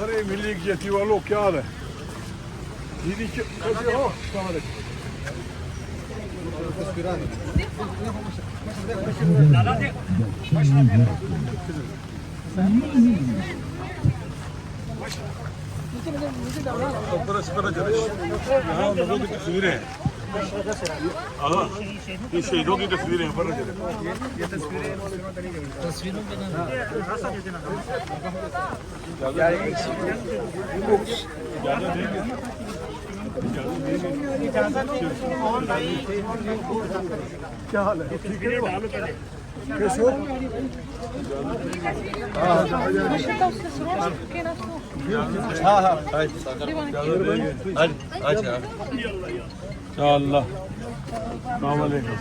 Oraya milli getiriyor o kağıdı. Dili o kağıdı. यहाँ लोगों की तस्वीरें हैं। हाँ, ये शहीदों की तस्वीरें हैं। ये तस्वीरों के नाम क्या हाल है? कैसे हो? हाँ हाँ अच्छा Allah. Selamun aleyküm.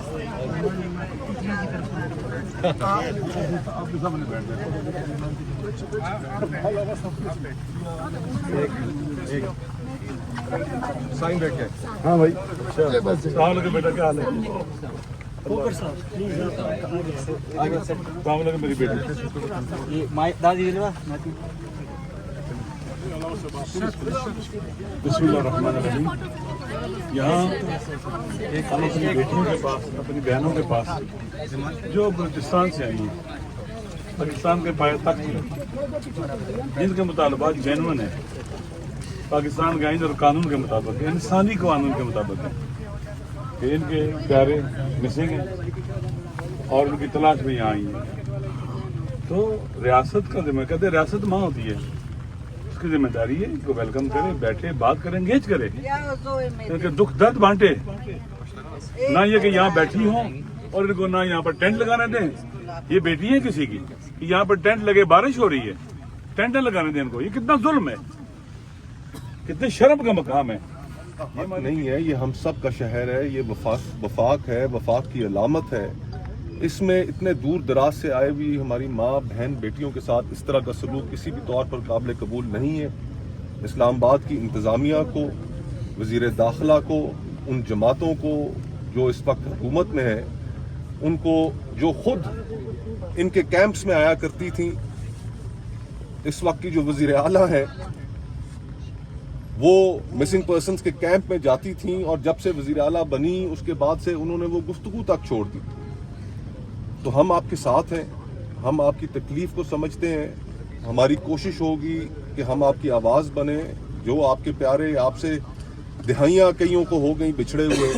आपके सामने बैठ जाए। एक साइन बैठ के। हाँ भाई। सलाम अलैकुम बेटा, क्या हाल है? सलाम अलैकुम मेरी बेटी। ये माय दादी बिस्मिल्लाहिर्रहमानिर्रहीम। यहाँ हम अपनी बेटियों के पास, अपनी बहनों के पास जो बलूचिस्तान से आई हैं, पाकिस्तान के तख्त में जिनके मुतालबात जेन्युइन है, पाकिस्तान के आइन और कानून के मुताबिक, इंसानी कानून के मुताबिक है कि इनके प्यारे मिसिंग हैं और उनकी तलाश में यहाँ आई हैं, तो रियासत का जिम्मेदार, कहते रियासत माँ होती है, उसकी जिम्मेदारी है इनको वेलकम करे, बैठे, बात करें, एंगेज करे, इनके दुख दर्द बांटे, ना ये कि यहाँ बैठी हों और इनको ना यहाँ पर टेंट लगाने दें। ये बेटी है किसी की कि यहाँ पर टेंट लगे, बारिश हो रही है, टेंट लगाने दें इनको। ये कितना जुल्म है, कितने शर्म का मकाम है। ये नहीं है, ये हम सब का शहर है, ये वफाक है, वफाक की अलामत है। इसमें इतने दूर दराज से आए हुई हमारी माँ बहन बेटियों के साथ इस तरह का सलूक किसी भी तौर पर काबिल कबूल नहीं है। इस्लामाबाद की इंतज़ामिया को, वज़ीर दाखिला को, उन जमातों को जो इस वक्त हुकूमत में है, उनको जो खुद इनके कैंप्स में आया करती थी, इस वक्त की जो वज़ीर आला है वो मिसिंग पर्सन्स के कैंप में जाती थी, और जब से वज़ीर आला बनी उसके बाद से उन्होंने वो गुफ्तगू तक छोड़ दी। तो हम आपके साथ हैं, हम आपकी तकलीफ को समझते हैं, हमारी कोशिश होगी कि हम आपकी आवाज़ बने, जो आपके प्यारे, आपसे दिहाइयाँ कईयों को हो गई बिछड़े हुए,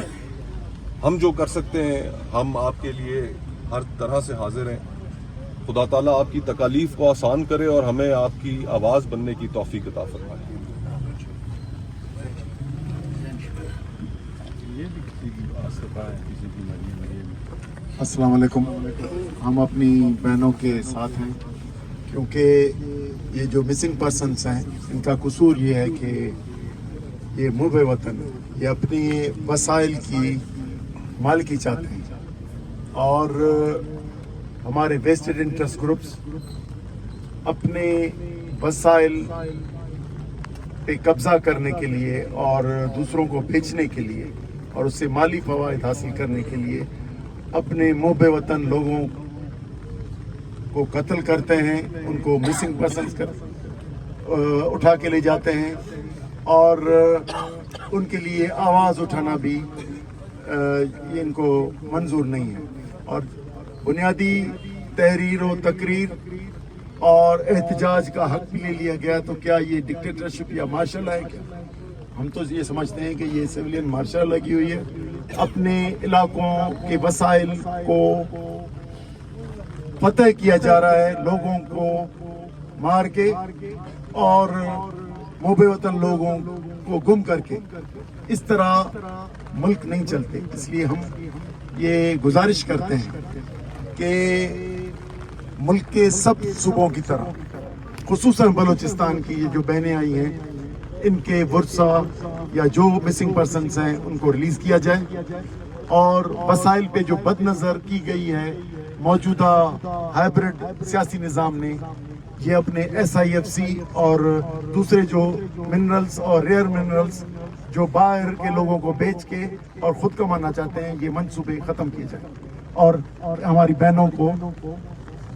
हम जो कर सकते हैं हम आपके लिए हर तरह से हाजिर हैं। खुदा ताला आपकी तकालीफ को आसान करे और हमें आपकी आवाज़ बनने की तौफीक अता फरमाए। अस्सलाम वालेकुम। हम अपनी बहनों के साथ हैं, क्योंकि ये जो मिसिंग पर्सन्स हैं इनका कसूर ये है कि ये मुब वतन, ये अपनी वसाइल की मालिकी चाहते हैं, और हमारे वेस्टेड इंटरेस्ट ग्रुप्स अपने वसाइल पे कब्जा करने के लिए और दूसरों को बेचने के लिए और उससे माली फवायद हासिल करने के लिए अपने मुहब्बे वतन लोगों को कत्ल करते हैं, उनको मिसिंग पर्सन्स उठा के ले जाते हैं, और उनके लिए आवाज़ उठाना भी ये इनको मंजूर नहीं है। और बुनियादी तहरीर व तकरीर और एहतजाज का हक भी ले लिया गया, तो क्या ये डिक्टेटरशिप या मार्शल है क्या? हम तो ये समझते हैं कि ये सिविलियन मार्शल लगी हुई है, अपने इलाकों के वसाइल को फतह किया जा रहा है, लोगों को मार के और मुबे वतन लोगों को गुम करके। इस तरह मुल्क नहीं चलते। इसलिए हम ये गुजारिश करते हैं कि मुल्क के सब सूबों की तरह खुसूसन बलूचिस्तान की ये जो बहनें आई हैं, इनके वर्सा या जो मिसिंग पर्सन्स हैं उनको रिलीज़ किया जाए, और वसाइल पे जो बदनज़र की गई है मौजूदा हाइब्रिड सियासी निज़ाम ने, ये अपने SIFC और दूसरे जो मिनरल्स और रेयर मिनरल्स जो बाहर के लोगों को बेच के और ख़ुद कमाना चाहते हैं, ये मंसूबे ख़त्म किए जाए। اور ہماری بہنوں کو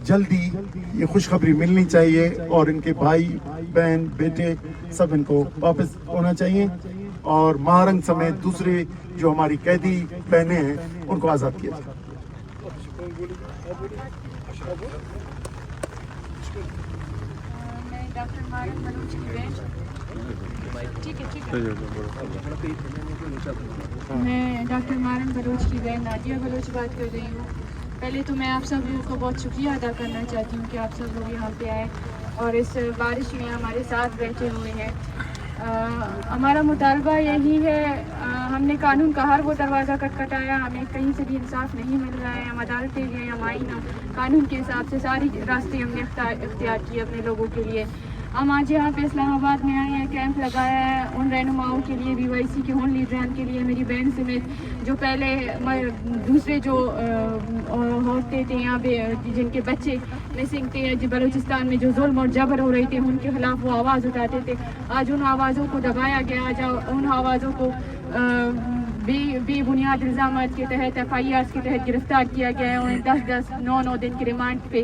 جلدی یہ خوشخبری ملنی چاہیے اور ان کے بھائی بہن بیٹے سب ان کو واپس ہونا چاہیے اور مہارنگ سمیت دوسرے جو ہماری قیدی بہنیں ہیں ان کو آزاد کیا جائے. میں ڈاکٹر مہارنگ بلوچ کی بہن میں ڈاکٹر مہارنگ بلوچ کی بہن نادیہ بلوچ بات کر رہی ہوں. پہلے تو میں آپ سب کو بہت شکریہ ادا کرنا چاہتی ہوں کہ آپ سب لوگ یہاں پہ آئے اور اس بارش میں ہمارے ساتھ بیٹھے ہوئے ہیں. ہمارا مطالبہ یہی ہے, ہم نے قانون کا ہر وہ دروازہ کٹکھٹایا, ہمیں کہیں سے بھی انصاف نہیں مل رہا ہے. ہم عدالتیں گئے, ہم آئین قانون کے حساب سے ساری راستے ہم نے اختیار کیے اپنے لوگوں کے لیے. ہم آج یہاں پہ اسلام آباد میں آئے ہیں, کیمپ لگایا ہے ان رہنماؤں کے لیے, BYC کے ان لیڈران کے لیے, میری بہن سمیت جو پہلے دوسرے جو ہوتے تھے یہاں پہ جن کے بچے مسنگ تھے جو بلوچستان میں جو ظلم اور جبر ہو رہے تھے ان کے خلاف وہ آواز اٹھاتے تھے. آج ان آوازوں کو دبایا گیا, آج ان آوازوں کو بے بنیاد الزامات کے تحت FIRs کے تحت گرفتار کیا گیا ہے. انہیں 10 9 دن کے ریمانڈ پہ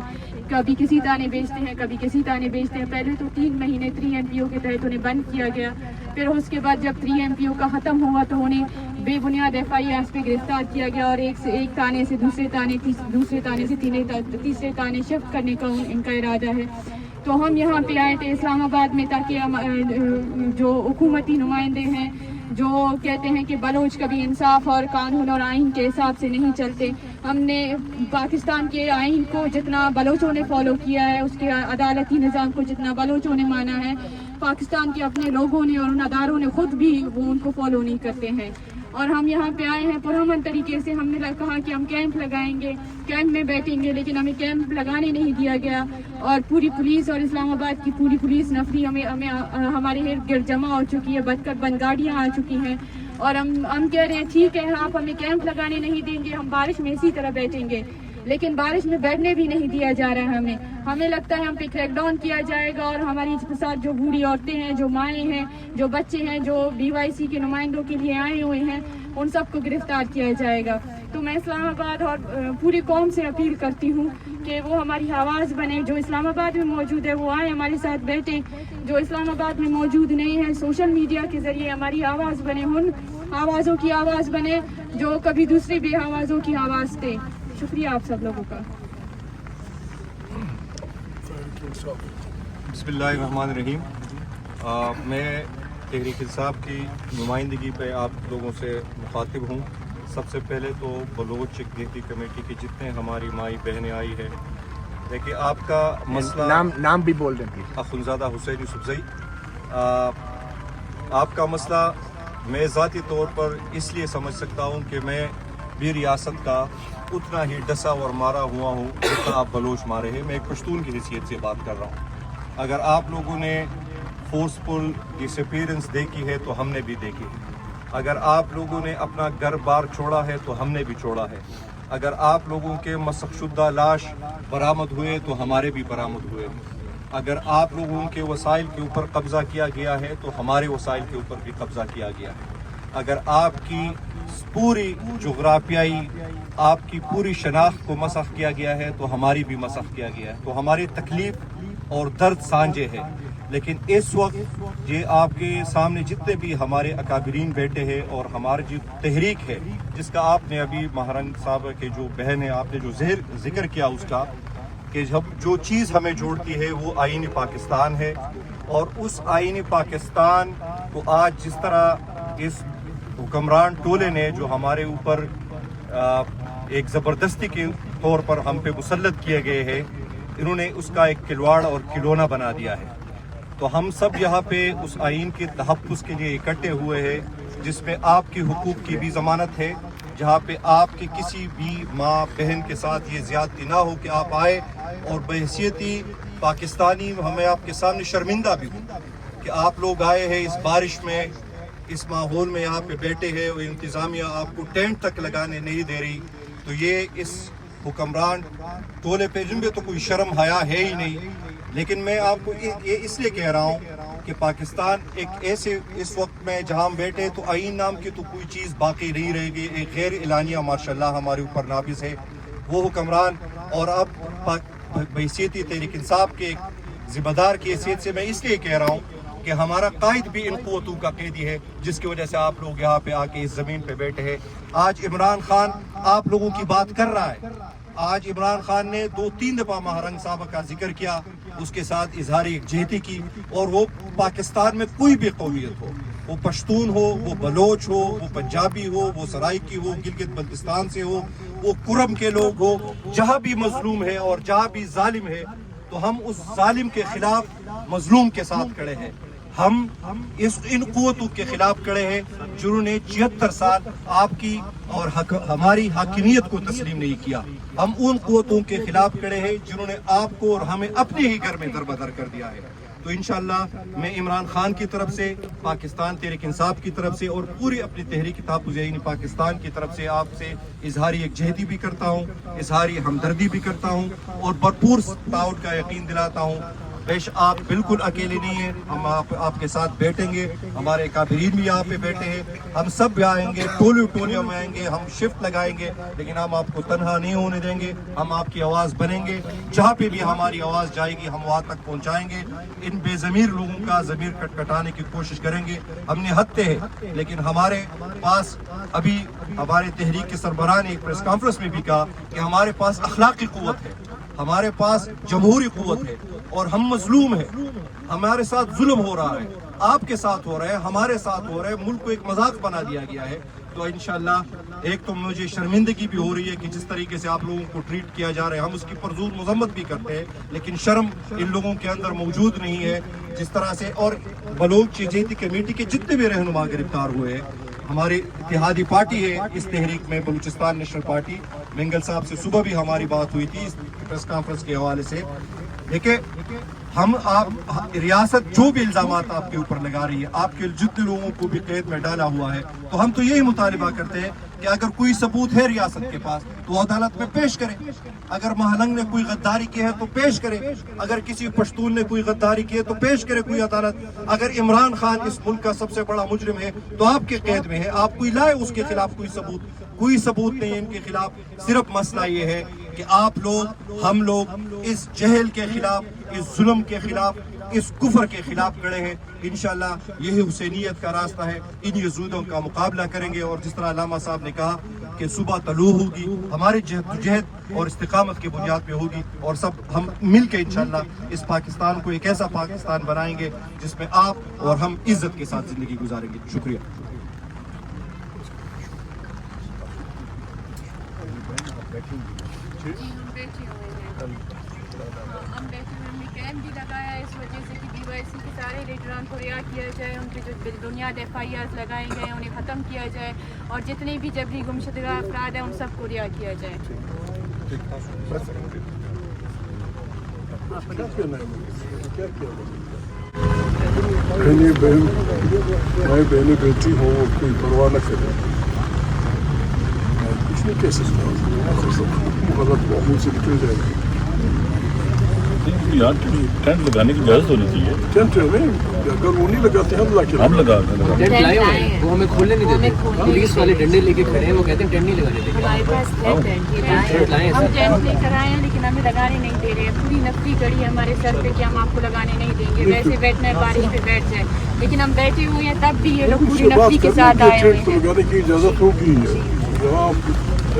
کبھی کسی تانے بیچتے ہیں, کبھی کسی تانے بیچتے ہیں. پہلے تو 3 مہینے 3 MPO کے تحت انہیں بند کیا گیا, پھر اس کے بعد جب 3 MPO کا ختم ہوا تو انہیں بے بنیاد FIRs پہ گرفتار کیا گیا اور ایک تانے سے دوسرے تانے سے تیسرے تانے شفٹ کرنے کا ان کا ارادہ ہے. تو ہم یہاں پہ آئے تھے اسلام آباد میں تاکہ جو حکومتی نمائندے ہیں جو کہتے ہیں کہ بلوچ کبھی انصاف اور قانون اور آئین کے حساب سے نہیں چلتے, ہم نے پاکستان کے آئین کو جتنا بلوچوں نے فالو کیا ہے, اس کے عدالتی نظام کو جتنا بلوچوں نے مانا ہے, پاکستان کے اپنے لوگوں نے اور ان اداروں نے خود بھی وہ ان کو فالو نہیں کرتے ہیں. اور ہم یہاں پہ آئے ہیں پرامن طریقے سے. ہم نے کہا کہ ہم کیمپ لگائیں گے, کیمپ میں بیٹھیں گے, لیکن ہمیں کیمپ لگانے نہیں دیا گیا اور پوری پولیس اور اسلام آباد کی پوری پولیس نفری ہمیں ہمارے ارد گرد جمع ہو چکی ہے. بند گاڑیاں آ چکی ہیں اور ہم کہہ رہے ہیں ٹھیک ہے آپ ہمیں کیمپ لگانے نہیں دیں گے, ہم بارش میں اسی طرح بیٹھیں گے, لیکن بارش میں بیٹھنے بھی نہیں دیا جا رہا ہے. ہمیں لگتا ہے ہم پہ کریک ڈاؤن کیا جائے گا اور ہماری ساتھ جو بوڑھی عورتیں ہیں, جو مائیں ہیں, جو بچے ہیں, جو BYC کے نمائندوں کے لیے آئے ہوئے ہیں, ان سب کو گرفتار کیا جائے گا. تو میں اسلام آباد اور پوری قوم سے اپیل کرتی ہوں کہ وہ ہماری آواز بنے. جو اسلام آباد میں موجود ہے وہ آئے ہمارے ساتھ بیٹھیں, جو اسلام آباد میں موجود نہیں ہے سوشل میڈیا کے ذریعے ہماری آواز بنے, ان آوازوں کی آواز بنے جو کبھی دوسری بے آوازوں کی آواز تھے. شکریہ آپ سب لوگوں کا. بسم اللہ الرحمن الرحیم. میں تحریک انصاف کی نمائندگی پہ آپ لوگوں سے مخاطب ہوں. سب سے پہلے تو بلوچ دیہی کمیٹی کی جتنے ہماری مائی بہنیں آئی ہیں, دیکھیے آپ کا مسئلہ نام بھی بول دیں پلیز. اخنزادہ حسین یوسفزئی, آپ کا مسئلہ میں ذاتی طور پر اس لیے سمجھ سکتا ہوں کہ میں بھی ریاست کا اتنا ہی ڈسا اور مارا ہوا ہوں جتنا آپ بلوچ مارے ہیں. میں ایک پشتون کی حیثیت سے بات کر رہا ہوں. اگر آپ لوگوں نے فورسفل ڈسپیئرنس دیکھی ہے تو ہم نے بھی دیکھی ہے. اگر آپ لوگوں نے اپنا گھر بار چھوڑا ہے تو ہم نے بھی چھوڑا ہے. اگر آپ لوگوں کے مسخ شدہ لاش برآمد ہوئے تو ہمارے بھی برآمد ہوئے. اگر آپ لوگوں کے وسائل کے اوپر قبضہ کیا گیا ہے تو ہمارے وسائل کے اوپر بھی قبضہ کیا گیا ہے. اگر آپ کی پوری جغرافیائی آپ کی پوری شناخت کو مسخ کیا گیا ہے تو ہماری بھی مسخ کیا گیا ہے. تو ہماری تکلیف اور درد سانجے ہے. لیکن اس وقت یہ آپ کے سامنے جتنے بھی ہمارے اکابرین بیٹھے ہیں اور ہماری جو تحریک ہے جس کا آپ نے ابھی مہارنگ صاحب کے جو بہن ہے آپ نے جو ذکر کیا اس کا کہ جو چیز ہمیں جوڑتی ہے وہ آئین پاکستان ہے. اور اس آئین پاکستان کو آج جس طرح اس حکمران ٹولے نے جو ہمارے اوپر ایک زبردستی کے طور پر ہم پہ مسلط کیے گئے ہیں, انہوں نے اس کا ایک کھلواڑ اور کھلونا بنا دیا ہے. تو ہم سب یہاں پہ اس آئین کے تحفظ کے لیے اکٹھے ہوئے ہیں جس میں آپ کی حقوق کی بھی ضمانت ہے, جہاں پہ آپ کی کسی بھی ماں بہن کے ساتھ یہ زیادتی نہ ہو کہ آپ آئے اور بحیثیتی پاکستانی ہمیں آپ کے سامنے شرمندہ بھی ہوں کہ آپ لوگ آئے ہیں اس بارش میں, اس ماحول میں یہاں پہ بیٹھے ہیں اور انتظامیہ آپ کو ٹینٹ تک لگانے نہیں دے رہی. تو یہ اس حکمران ٹولے پہ جن پہ تو کوئی شرم حیا ہے ہی نہیں. لیکن میں آپ کو یہ اس لیے کہہ رہا ہوں کہ پاکستان ایک ایسے اس وقت میں جہاں ہم بیٹھے تو آئین نام کی تو کوئی چیز باقی نہیں رہے گی. ایک غیر اعلانیہ ماشاءاللہ ہمارے اوپر نافذ ہے वो हुक्मरान, और अब बहैसियत तहरीक इंसाफ के ज़िम्मेदार की हैसियत से मैं इसलिए कह रहा हूँ कि हमारा कायद भी इन क़ुव्वतों का कैदी है जिसकी वजह से आप लोग यहाँ पे आके इस ज़मीन पे बैठे हैं। आज इमरान खान आप लोगों की बात कर रहा है। आज इमरान खान ने 2-3 दफ़ा महारंग साहब का जिक्र किया, उसके साथ इजहार यकजहती की, और वो पाकिस्तान में कोई भी कौमियत हो, वो पश्तून हो, वो बलोच हो, वो पंजाबी हो, वो सराइकी हो, गिलगित बल्तिस्तान से हो, वो कुरम के लोग हो, जहाँ भी मजलूम है और जहाँ भी जालिम है, तो हम उस जालिम के खिलाफ मजलूम के साथ खड़े हैं। हम इन क़ुव्वतों के खिलाफ खड़े हैं जिन्होंने 76 साल आपकी और हमारी हाकिमियत को तस्लीम नहीं किया। हम उन क़ुव्वतों के खिलाफ खड़े हैं जिन्होंने आपको और हमें अपने ही घर में दरबदर कर दिया है। तो इंशाअल्लाह मैं इमरान खान की तरफ से, पाकिस्तान तहरीक इंसाफ की तरफ से और पूरी अपनी तहरीक तहफ़्फ़ुज़ यानी पाकिस्तान की तरफ से आपसे इजहार यकजहती भी करता हूँ, इजहार हमदर्दी भी करता हूँ और भरपूर ताउन का यकीन दिलाता हूँ। बेश आप बिल्कुल अकेले नहीं हैं, हम आपके साथ बैठेंगे, हमारे काबिरीन भी यहाँ पे बैठे हैं, हम सब भी आएंगे, टोलियों में आएंगे, हम शिफ्ट लगाएंगे, लेकिन हम आपको तन्हा नहीं होने देंगे। हम आपकी आवाज़ बनेंगे, जहाँ पे भी हमारी आवाज़ जाएगी हम वहाँ तक पहुँचाएंगे। इन बेज़मीर लोगों का ज़मीर कटकटाने की कोशिश करेंगे। हम निहत्ते हैं, लेकिन हमारे पास अभी हमारे तहरीक के सरबराह ने एक प्रेस कॉन्फ्रेंस में भी कहा कि हमारे पास अखलाकी क़ुव्वत है, हमारे पास जमहूरी क़ुव्वत है और हम मजलूम हैं। हमारे साथ जुल्म हो रहा है, आपके साथ हो रहा है, हमारे साथ हो रहा है, मुल्क को एक मजाक बना दिया गया है। तो इंशाअल्लाह एक तो मुझे शर्मिंदगी भी हो रही है कि जिस तरीके से आप लोगों को ट्रीट किया जा रहा है, हम उसकी पुरजोर मजम्मत भी करते हैं, लेकिन शर्म इन लोगों के अंदर मौजूद नहीं है जिस तरह से। और बलोच यकजहती कमेटी के जितने भी रहनुमा गिरफ्तार हुए हैं, हमारी इत्तेहादी पार्टी है इस तहरीक में, बलूचिस्तान नेशनल पार्टी, मेंगल साहब से सुबह भी हमारी बात हुई थी इस प्रेस कॉन्फ्रेंस के हवाले से। देखिए हम आप रियासत जो भी इल्जामात आपके ऊपर लगा रही है, आपके जितने लोगों को भी कैद में डाला हुआ है, तो हम तो यही मुतालिबा करते हैं कि अगर कोई सबूत है रियासत के पास तो अदालत में पेश करें। अगर महलंग ने कोई गद्दारी की है तो पेश करे, अगर किसी पश्तून ने कोई गद्दारी की है तो पेश करे कोई अदालत। अगर इमरान खान इस मुल्क का सबसे बड़ा मुजरिम है तो आपके कैद में है, आप कोई लाए उसके खिलाफ कोई सबूत नहीं है इनके खिलाफ। सिर्फ मसला ये है कि आप लोग, हम लोग इस जहल के खिलाफ, इस जुल्म के खिलाफ, इस कुफर के खिलाफ खड़े हैं। इंशाअल्लाह यही हुसैनियत का रास्ता है, इन यज़ूदों का मुकाबला करेंगे। और जिस तरह अल्लामा साहब ने कहा कि सुबह तलू होगी, हमारी जहद और इस्तिकामत की बुनियाद पे होगी, और सब हम मिल के इंशाअल्लाह इस पाकिस्तान को एक ऐसा पाकिस्तान बनाएंगे जिसमें आप और हम इज्जत के साथ ज़िंदगी गुजारेंगे। शुक्रिया। जी हम बैठे हुए हैं, हम बैठे हुए, हमने कैंप भी लगाया है इस वजह से कि BYC के सारे लीडरान को रिहा किया जाए, उनके जो बेबुनियाद FIRs लगाए गए हैं उन्हें ख़त्म किया जाए, और जितने भी जबरी गुमशुदा अफराद हैं उन सबको रिहा किया जाए। बहनें बेटी हो, कोई परवाह न करे, कुछ नहीं कह सकता, गलत मुँह से निकल जाएगा। यहाँ टेंट लगाने की इजाजत होनी चाहिए। टेंट नहीं, अगर वो नहीं लगाते हम लगा टेंट लाए हुए हैं, वो हमें खोलने नहीं देते, पुलिस वाले डंडे लेके खड़े हैं, वो कहते हैं टेंट नहीं लगाने देंगे। हमारे पास टेंट लाए हैं, हम टेंट लेकर आए हैं लेकिन हमें लगाने नहीं दे रहे हैं। पूरी नफरी गड़ी है हमारे सर पे कि हम आपको लगाने नहीं देंगे, वैसे बैठना है बारिश पे बैठ जाए, लेकिन हम बैठे हुए हैं तब भी ये लोग पूरी नफरी के साथ आए हुए हैं। लगाने की इजाजत होगी,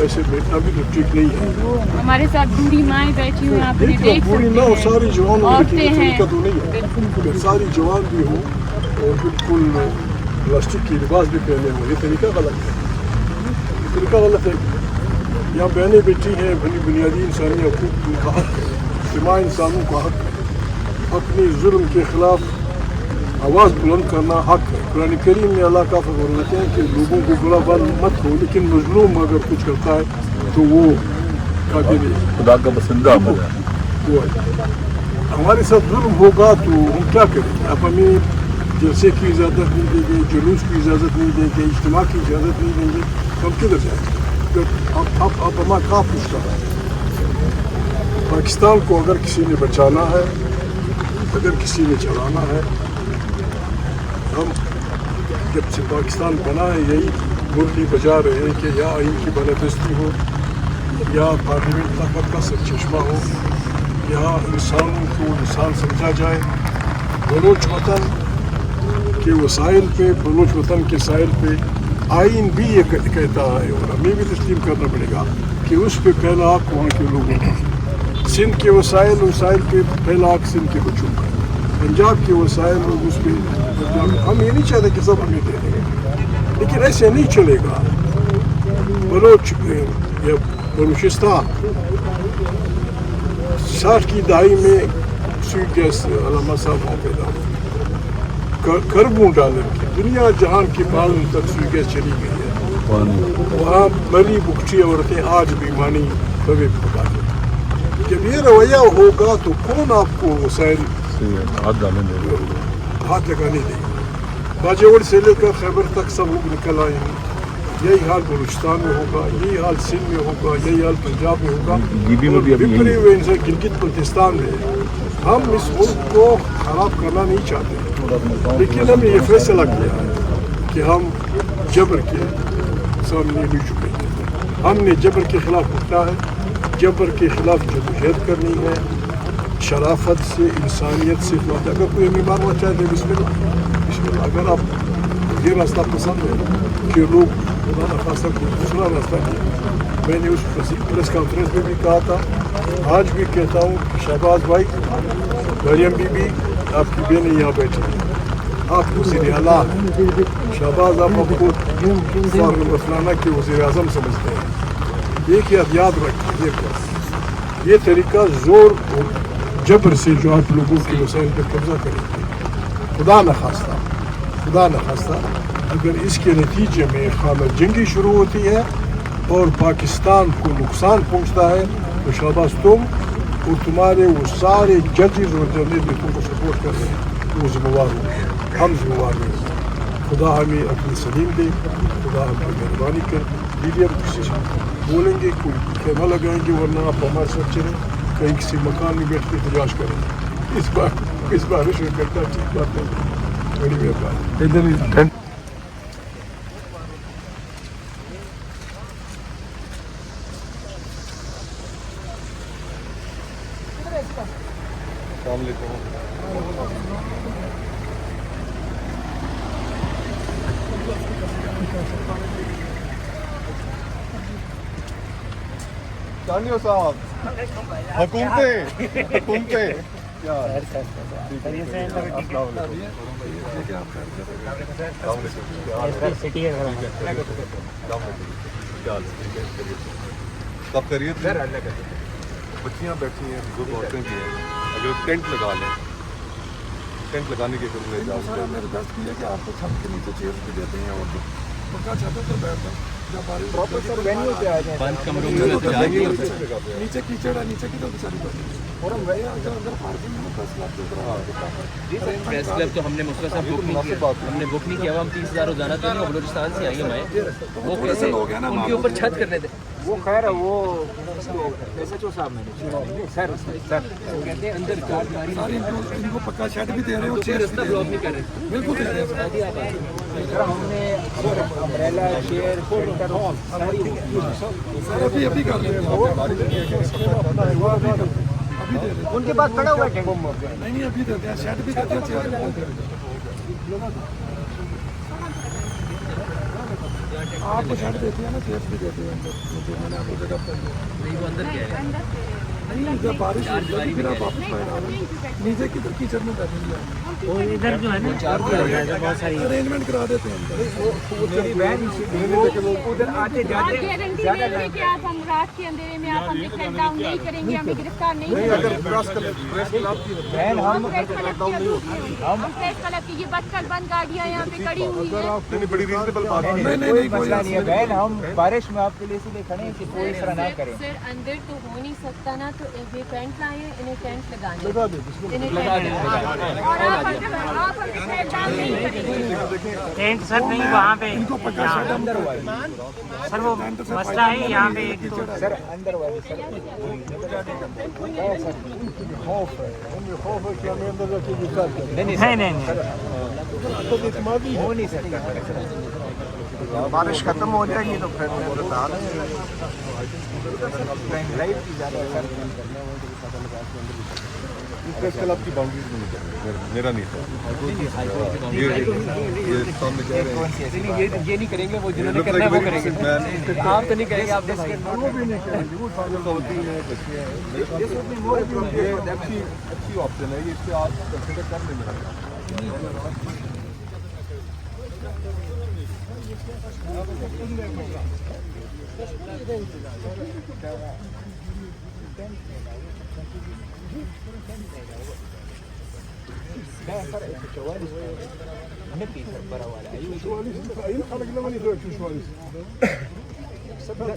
ऐसे बैठना भी तो ठीक नहीं है। हमारे साथ बूढ़ी माएँ बैठी हुई हैं, आप देख सकते हैं, सारी जवान औरतें हैं, तो नहीं है, सारी जवान भी हो और बिल्कुल प्लास्टिक की लिबास भी पहने हुए, ये तरीका गलत है, ये तरीका गलत है। यहाँ बहनें बैठी हैं, बुनियादी इंसानी हकूक़ का हक, इज्तिमा इंसानों का हक, अपनी जुल्म के खिलाफ आवाज़ बुलंद करना हक है। कुरान करीम में अल्लाह का फरमाते हैं कि लोगों को बुरा बंद मत हो, लेकिन मजलूम अगर कुछ करता है तो वो काबिल खुदा का पसंदीदा अमल है। वो हमारे साथ जुल्म होगा तो हम क्या करें? अब हमें जलसे की इजाज़त नहीं देंगे, जुलूस की इजाज़त नहीं देंगे, इज्तिमा की इजाज़त नहीं देंगे, तो हम किधर जाएंगे? अब हमारा कहाँ पूछता है? पाकिस्तान को अगर किसी ने बचाना है, अगर किसी ने चलाना है, हम जब से पाकिस्तान बना है यही मुरली बजा रहे हैं कि या आइन की बालादस्ती हो, यहाँ पार्लियामेंट ताकत का सरचश्मा हो, यहाँ इंसानों को इंसान समझा जाए। बलोच वतन के वसाइल पे, बलोच वतन के साइल पे आइन भी ये कहता है और हमें भी तस्लीम करना पड़ेगा कि उस पे पहला हक वहाँ के लोगों का, सिंध के वसाइल पे पहला हक सिंध के बच्चों का, पंजाब के वसाइल उस पर हम ये नहीं चाहते कि सब हमें दे देंगे, लेकिन ऐसे नहीं चलेगा। बलोच या बलूचिस्तान 60 की दहाई में स्वीट गैस अलामा साहब वहाँ पैदा हुए, खरबों डॉलर की दुनिया जहान के बाल तक स्वीट गैस चली गई है। वहाँ मरी भुखटी औरतें आज भी मानी कभी पकाते। जब ये रवैया होगा तो कौन आपको वसाइल हाथ डालेंगे, हाथ लगाने देंगे? बाजेवड़ से लेकर खैबर तक सब लोग निकल आए हैं। यही हाल बलूचिस्तान में होगा, यही हाल सिंध में होगा, यही हाल पंजाब में होगा, बिखरे हुए इंसान गिलगित बल्तिस्तान में। हम इस मुल्क को खराब करना नहीं चाहते, लेकिन हमने ये फैसला किया है कि हम जबर के सामने नहीं झुकेंगे। हमने जबर के खिलाफ उठना है, जबर के खिलाफ जदोजहद करनी है, शराफत से, इंसानियत से। अगर कोई हमें मारना चाहते बिस्मिल्लाह, अगर आप ये रास्ता पसंद है कि लोग खुदा न खास्ता कोई दूसरा रास्ता किया। मैंने उस प्रेस कॉन्फ्रेंस में भी कहा था, आज भी कहता हूँ कि शहबाज भाई, मरियम बीबी आपकी बहनें यहाँ बैठी हैं, आप वज़ीर आला हैं। शहबाज आप आपको फारूक मसलाना के वज़ीर आज़म समझते हैं। एक याद रखिए, ये तरीका जोर और जबर से जो आप लोगों के वसाइल पर कब्जा करेंगे, खुदा न खास्ता अगर इसके नतीजे में खाना जंगी शुरू होती है और पाकिस्तान को नुकसान पहुंचता है, तो शाबाश तुम और तुम्हारे वो सारे जजेस और जर्नलिस्ट भी तुमको सपोर्ट कर रहे हैं, वो जिम्मेवार होंगे, हम जिम्मेवार नहीं। खुदा हमें अक्ल सलीम दे, खुदा हमें मेहरबानी कर। मीडिया किसी से बोलेंगे, कोई कैमरा लगाएंगे, वरना आप हमारे साथ चलें, कहीं किसी मकान में बैठ के तलाश करें। इस बार शुरू करता ठीक बात नहीं, बड़ी मेहरबानी। जानियो साहब, हुकूमते सब करिए। बच्चियाँ बैठी हैं, बुजुर्ग औरतें भी हैं, अगर टेंट लगा लें, टेंट लगाने की जरूरत है। मेरे दस्त की है कि आपको छत के नीचे चेयर्स भी देते हैं और पक्का छत पर बैठते हैं। जब बारिश नीचे कीचड़ है, नीचे की तो बेचारी बैठी और हम गए अंदर पार्किंग में 10 लाख प्रेस क्लब तो हमने मुस्लिम साहब बुक नहीं किया, हमने बुक नहीं किया। हम 30,000 रोजाना तो नहीं, बलूचिस्तान से आएंगे मैं, वो कैसे हो गया ना, उनके ऊपर छत करने थे वो। खैर वो SHO साहब मैंने सर कहते हैं अंदर इनको पक्का शेड भी दे रहे हो, चेयर्स रास्ता ब्लॉक नहीं कर रहे, बिल्कुल दे रहे हैं। हमने अम्ब्रेला चेयर अभी कर रहे हैं, उनके पास खड़ा हुआ है। नहीं अभी देते हैं, शेड भी देते हैं, चेयर आपको शेड देते हैं ना, चेयर्स भी देते हैं। मैंने आपको जगह पर नहीं, वो अंदर क्या है, नहीं, जब बारिश होगी फिर आप वापस बाहर आ रहे हैं, नीचे की कीचड़ में बैठेंगे। वो इधर जो है ना बहुत सारी अरेंजमेंट करा देते हैं उधर आते जाते। गारंटी देंगे कि आप हम रात के अंधेरे में आप हमें सेट डाउन नहीं करेंगे, हमें गिरफ्तार नहीं करेंगे। हम प्रेस क्लब की ये बदकल बंद गाड़ियाँ यहाँ पे खड़ी हुई है। बड़ी रीजनेबल बात है। नहीं मसला नहीं है बहन, हम बारिश में आपके लिए इसलिए खड़े हैं कि कोई इस तरह ना करे। सर अंदर तो हो नहीं सकता ना, तो ये टेंट लाए हैं, इन्हें टेंट लगाने और आप हमें सेट डाउन नहीं करेंगे। टेंट सर नहीं वहाँ पे, इनको पक्का शेड अंदर हुआ है सर वो मसला है यहाँ पे एक तो सर अंदर हुआ है सर। खौफ है कि हमें अंदर जाके नहीं हो नहीं सकता। बारिश खत्म हो जाएगी तो फिर मैं बता रहा लाइट की ज़्यादा असर प्रेस क्लब की बाउंड्रीज में नहीं जाएगा, मेरा नहीं था। ये सामने कह रहे हैं ये नहीं करेंगे, वो जिन्होंने करना है वो करेंगे। आप तो नहीं करेंगे, आप वो भी नहीं करेंगे, वो खातून है, बच्चे हैं। ये अच्छी ऑप्शन है, ये इससे आप कंसिडर कर लेंगे।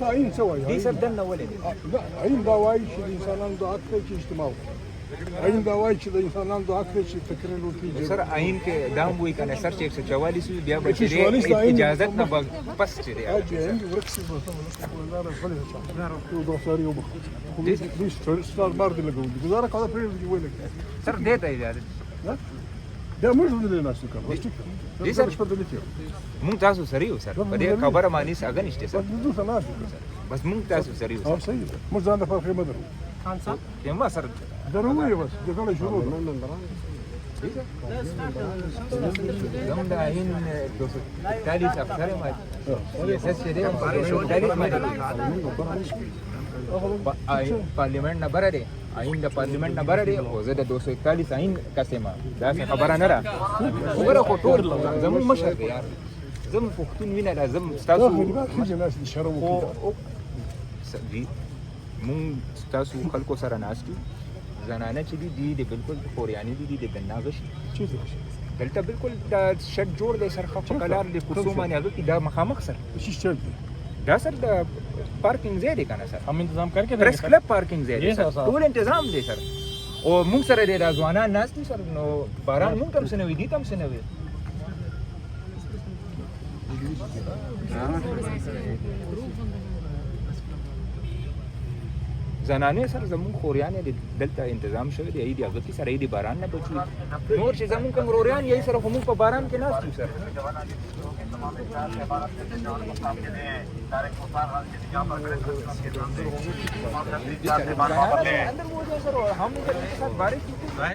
تعيين سوى دي سردنا ولا لا عين دوايش الانسان عنده اكثر شيء اجتماعي عين دوايش الانسان عنده اكثر شيء فكر له في سر آئین کے دام ہوئی کا سر 144 بیا بچے اجازت نہ بس چرے اجي عندي وركسي ولا فلي تو دوساري يوم ليش ستار بارد اللي قول وزارك هذا فريق يقول لك سر دیتا اجازت ده مش اللي ناس كان جی سر. مش بدل كده مونږ تاسو سریو سر په دې خبره مانی څنګه نشته سر بدو ثلاث بس مونږ تاسو سریو اه سر سيد مش ده فرق مدر کیما سر ضروري بس ده قال شروط زم د آئین 243 افسر ما سیاست شه دې 243 پارلیمنت نه بره دی آئین د پارلیمنت نه بره دی او زه د 241 آئین کسمه دا څه خبره نه را وګوره خو ټول زمون مشر دی یار زم پښتون وینه دا زم لا تاسو خلي بالك في ناس يشربوا كده جی مونږ تاسو خلکو سره ناستو زنانه چې دي د بالکل خوریانی دي د ګنا غشي شوف دلته بالکل دا شټ جوړ دی سرخه په کلار د کوڅو باندې هغه کې دا مخامخ سر ايش يشتغل دا سر د پارکینګ ځای دی کنه سر ہم انتظام کر کے پریس کلب پارکینګ ځای دی جی سر سر. ټول تنظیم دی سر او موږ سره د ځوانان ناس دي سر نو باران موږ تم سنوي دي تم سنوي زنانه سر زمون خوریانه د دلته تنظیم شوی دی ایدي هغه کې سره ایدي باران نه بچي نور چې زمون کوم روریان یې سره هم په باران کې ناس دي سر اندر وہ جو سر ہم نے ساتھ بارش کی